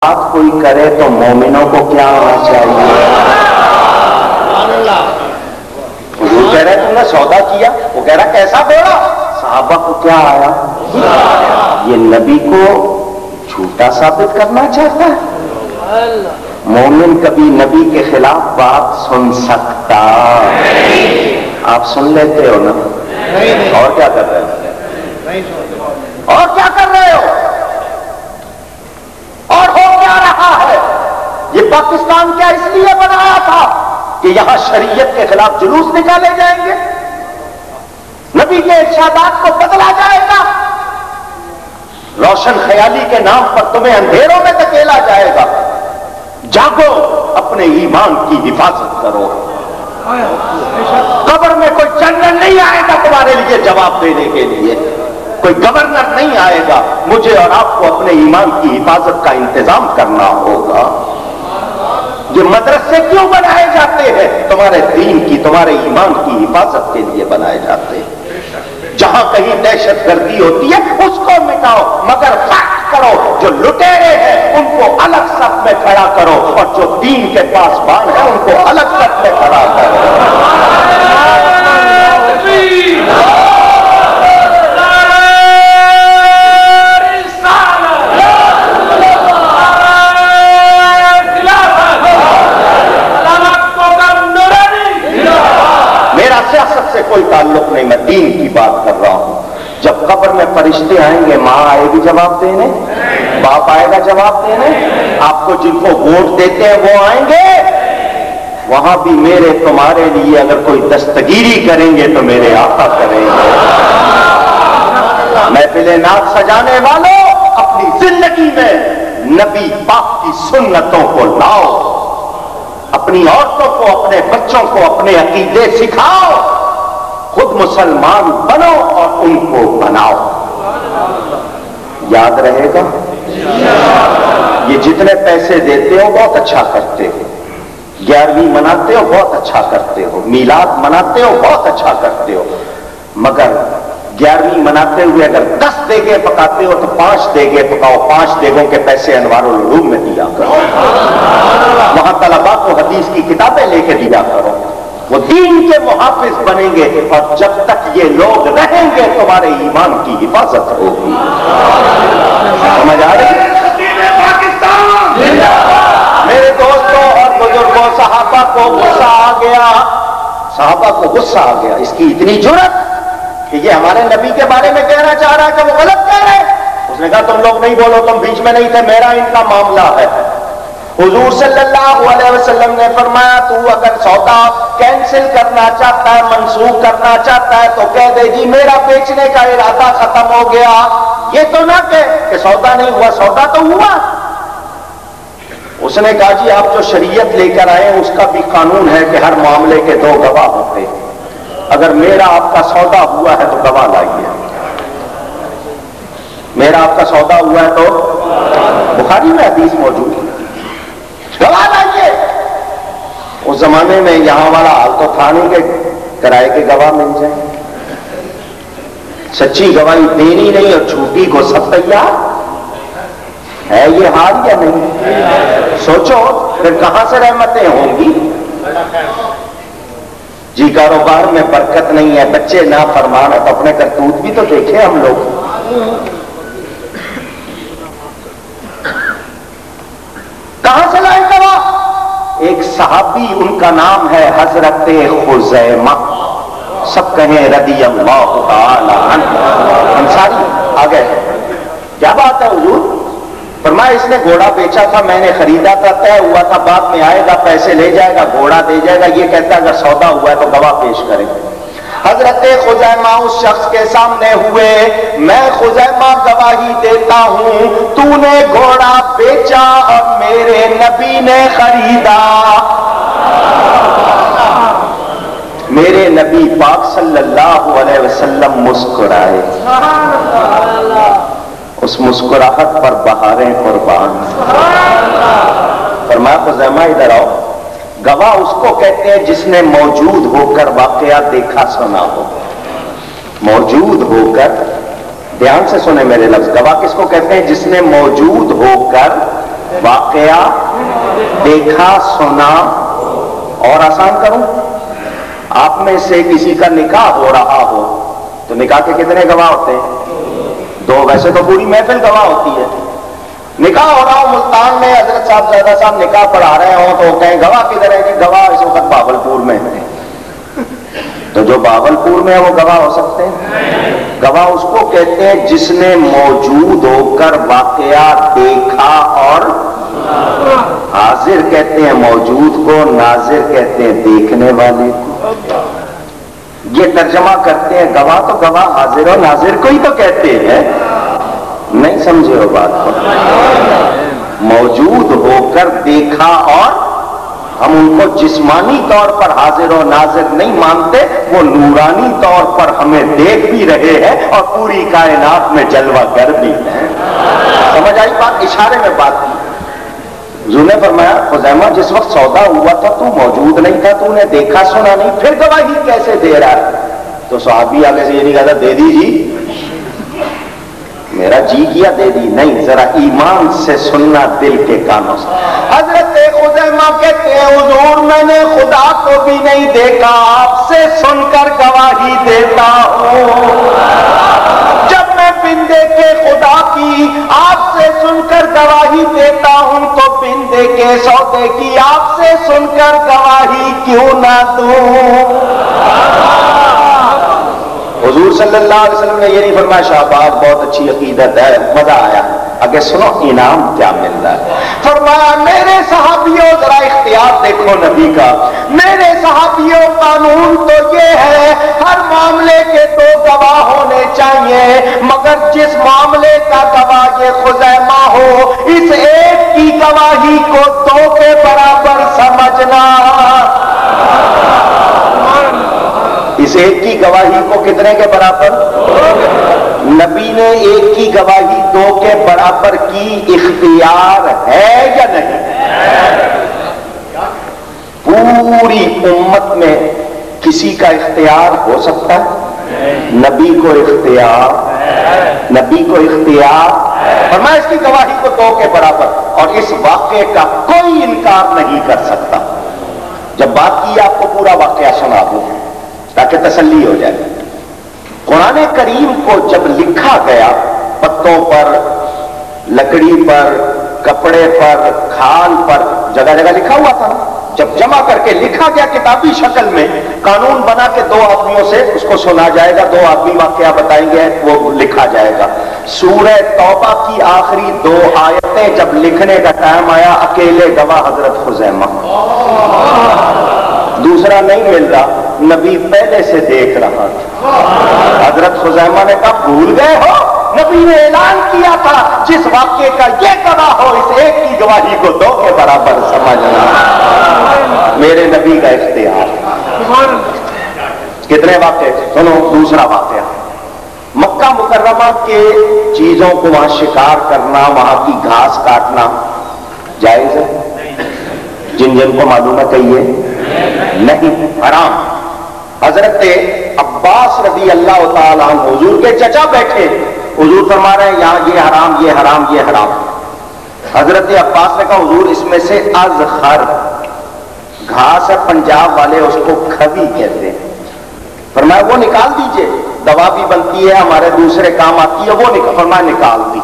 बात कोई करे तो मोमिनों को क्या होना चाहिए? हुजूर कह रहे तुमने सौदा किया, वो कह रहा कैसा घोड़ा? सहाबा को क्या आया? ये नबी को झूठा साबित करना चाहता है। मोमिन कभी नबी के खिलाफ बात सुन सकता? आप सुन लेते हो ना? और क्या कर रहे हो? और क्या कर रहे हो? और हो क्या रहा है? ये पाकिस्तान क्या इसलिए बनाया था कि यहां शरीयत के खिलाफ जुलूस निकाले जाएंगे, नबी के इरशादात को बदला जाएगा, रोशन ख्याली के नाम पर तुम्हें अंधेरों में धकेला जाएगा। जागो, अपने ईमान की हिफाजत करो। कब्र में कोई जनरल नहीं आएगा तुम्हारे लिए जवाब देने के लिए, कोई गवर्नर नहीं आएगा। मुझे और आपको अपने ईमान की हिफाजत का इंतजाम करना होगा। ये मदरसे क्यों बनाए जाते हैं? तुम्हारे दीन की, तुम्हारे ईमान की हिफाजत के लिए बनाए जाते हैं। जहां कहीं दहशत गर्दी होती है उसको मिटाओ, मगर फैक्ट करो, जो लुटेरे हैं उनको अलग सफ में खड़ा करो और जो दीन के पासबान है उनको अलग सफ में खड़ा करो। मेरा सियासत से कोई ताल्लुक नहीं, मैं दीन की बात कर रहा हूं। जब कब्र में फरिश्ते आएंगे, मां आएगी जवाब देने, बाप आएगा जवाब देने, आपको जिनको वोट देते हैं वो आएंगे। वहां भी मेरे तुम्हारे लिए अगर कोई दस्तगीरी करेंगे तो मेरे आका करेंगे। महफिले नात सजाने वालों, अपनी जिंदगी में नबी पाक की सुन्नतों को लाओ, अपनी औरतों को, अपने बच्चों को अपने अकीदे सिखाओ, खुद मुसलमान बनो और उनको बनाओ। याद रहेगा? ये जितने पैसे देते हो बहुत अच्छा करते हो, 11वीं मनाते हो बहुत अच्छा करते हो, मीलाद मनाते हो बहुत अच्छा करते हो, मगर 11वीं मनाते हुए अगर 10 देगे पकाते हो तो 5 देगे पकाओ। 5 देगों के पैसे अनवारुल उलूम में दिया करो, वहां तलबा को हदीस की किताबें लेके दिया करो, वो दीन के मुहाफिज बनेंगे। और जब तक ये लोग रहेंगे तुम्हारे ईमान की हिफाजत होगी। समझ आ रही? मेरे दोस्तों और बुजुर्गों, सहाबा को गुस्सा आ गया, सहाबा को गुस्सा आ गया। इसकी इतनी जुर्रत कि ये हमारे नबी के बारे में कहना चाह रहा है कि वो गलत कह रहे हैं। उसने कहा तुम लोग नहीं बोलो, तुम बीच में नहीं थे, मेरा इनका मामला है। हुजूर सल्लल्लाहु अलैहि वसल्लम ने फरमाया तू अगर सौदा कैंसिल करना चाहता है, मंसूख करना चाहता है तो कह दे जी मेरा बेचने का इरादा खत्म हो गया। ये तो ना कह कि सौदा नहीं हुआ, सौदा तो हुआ। उसने कहा जी आप जो शरीयत लेकर आए उसका भी कानून है कि हर मामले के 2 गवाह होते हैं। अगर मेरा आपका सौदा हुआ है तो गवाह लाइए। मेरा आपका सौदा हुआ है तो बुखारी में हदीस मौजूद है, गवाह लाइए। उस जमाने में यहां वाला हाल तो था नहीं कि किराए के गवाह मिल जाए। सच्ची गवाही देनी नहीं और झूठी को सब तैयार है। ये हाल या नहीं? सोचो फिर कहां से रहमतें होंगी। जी कारोबार में बरकत नहीं है, बच्चे ना फरमान है, तो अपने करतूत भी तो देखे हम लोग। कहां से लाए गवाह? एक सहाबी, उनका नाम है हजरत खुजैमा, सब कहें रदियल्लाहु ताला अन्हु, अंसारी। आ गए, क्या बात है हुजूर? फरमाया इसने घोड़ा बेचा था, मैंने खरीदा था, तय हुआ था बाद में आएगा, पैसे ले जाएगा, घोड़ा दे जाएगा। ये कहता है अगर सौदा हुआ है तो गवाह पेश करें। हजरत खुजैमा उस शख्स के सामने हुए, मैं खुजैमा गवाही देता हूं तूने घोड़ा बेचा और मेरे नबी ने खरीदा। मेरे नबी पाक सल्लल्लाहु अलैहि वसल्लम मुस्कुराए, उस मुस्कुराहट पर बहारें कुर्बान। फरमाया खुजैमा इधर आओ। गवाह उसको कहते हैं जिसने मौजूद होकर वाकया देखा सुना हो। मौजूद होकर, ध्यान से सुने मेरे लफ्ज, गवाह किसको कहते हैं? जिसने मौजूद होकर واقعہ دیکھا سنا. اور آسان کروں، آپ میں سے کسی کا نکاح ہو رہا ہو تو نکاح کے کتنے گواہ ہوتے ہیں؟ 2. ویسے تو پوری محفل گواہ ہوتی ہے. نکاح ہو رہا ہو ملتان میں، حضرت صاحب زیادہ صاحب نکاح پڑھا رہے ہوں تو کہیں گواہ کدھر ہے؟ کہ گواہ اس وقت بہاولپور میں ہے. تو جو بہاولپور میں ہے وہ گواہ ہو سکتے ہیں؟ گواہ اس کو کہتے ہیں جس نے موجود ہو کر واقعہ دیکھا. اور حاضر کہتے ہیں موجود کو، ناظر کہتے ہیں دیکھنے والے کو. یہ ترجمہ کرتے ہیں گواہ تو گواہ حاضر اور ناظر کو ہی تو کہتے ہیں. نہیں سمجھے ہو بات کو؟ موجود ہو کر دیکھا، اور ہم ان کو جسمانی طور پر حاضر و ناظر نہیں مانتے، وہ نورانی طور پر ہمیں دیکھ بھی رہے ہیں اور پوری کائنات میں جلوہ گر بھی ہیں. سمجھ آئی بات؟ اشارے میں بات کی. حضور نے فرمایا خزیمہ جس وقت سودا ہوا تھا تو موجود نہیں تھا، تو نے دیکھا سنا نہیں، پھر گواہی کیسے دے رہا ہے؟ تو صحابی آگے سے یہ نہیں کہا دے دیجیے، میرا جی کیا دے دی. نہیں، ذرا ایمان سے سننا دل کے کانوں سے. حضرت خزیمہ کہتے ہیں حضور میں نے خدا کو بھی نہیں دیکھا، آپ سے سن کر گواہی دیتا ہوں. جب میں بن دیکھے خدا کی آپ سے سن کر گواہی دیتا ہوں تو بن دیکھے سودے کی آپ سے سن کر گواہی کیوں نہ دوں. حضور صلی اللہ علیہ وسلم نے یہ نہیں فرمایا شہباز بہت اچھی عقیدت ہے، مزہ آیا، آگے سنو انعام کیا مل رہا ہے. فرمایا میرے صحابیوں ذرا اختیار دیکھو نبی کا. میرے صحابیوں قانون تو یہ ہے ہر معاملے کے 2 گواہ ہونے چاہیے، مگر جس معاملے کا گواہ یہ خزیمہ ہو اس ایک کی گواہی کو 2 کے برابر سمجھنا. اس ایک کی گواہی کو کتنے کے برابر؟ نبی نے ایک کی گواہی 2 کے برابر کی، اختیار ہے یا نہیں؟ پوری امت میں کسی کا اختیار ہو سکتا ہے؟ نبی کو اختیار، نبی کو اختیار. اور میں اس کی گواہی کو 2 کے برابر، اور اس واقعے کا کوئی انکار نہیں کر سکتا. جب بات کی آپ کو پورا واقعہ سنا دوں تاکہ تسلی ہو جائے. قرآن کریم کو جب لکھا گیا پتوں پر، لکڑی پر، کپڑے پر، کھال پر، جگہ جگہ لکھا ہوا تھا. جب جمع کر کے لکھا گیا کتابی شکل میں، قانون بنا کے 2 آدمیوں سے اس کو سنا جائے گا، 2 آدمی واقعہ بتائیں گے، وہ لکھا جائے گا. سورہ توبہ کی آخری 2 آیتیں جب لکھنے کا ٹائم آیا اکیلے گواہ حضرت خزیمہ، دوسرا نہیں مل رہا. نبی پہلے سے دیکھ رہا تھا. حضرت خزیمہ نے کہا بھول گئے ہو، نبی نے اعلان کیا تھا جس واقعے کا یہ گواہ ہو اس ایک کی گواہی کو 2 کے برابر سمجھنا. میرے نبی کا اختیار. کتنے واقعے سنو. دوسرا واقعہ مکہ مکرمہ کے چیزوں کو وہاں شکار کرنا، وہاں کی گھاس کاٹنا جائز ہے؟ جن جن کو معلوم ہے کہیے نہیں، حرام. حضرت عباس رضی اللہ تعالیٰ عنہ حضور کے چچا بیٹھے، حضور فرما رہے ہیں یہاں یہ حرام، یہ حرام، یہ حرام. حضرت عباس نے کہا حضور اس میں سے ازخر گھاس ہے، پنجاب والے اس کو کھوی کہتے ہیں. فرمایا وہ نکال دیجئے، دوا بھی بنتی ہے، ہمارے دوسرے کام آتی ہے، وہ فرمایا نکال دی.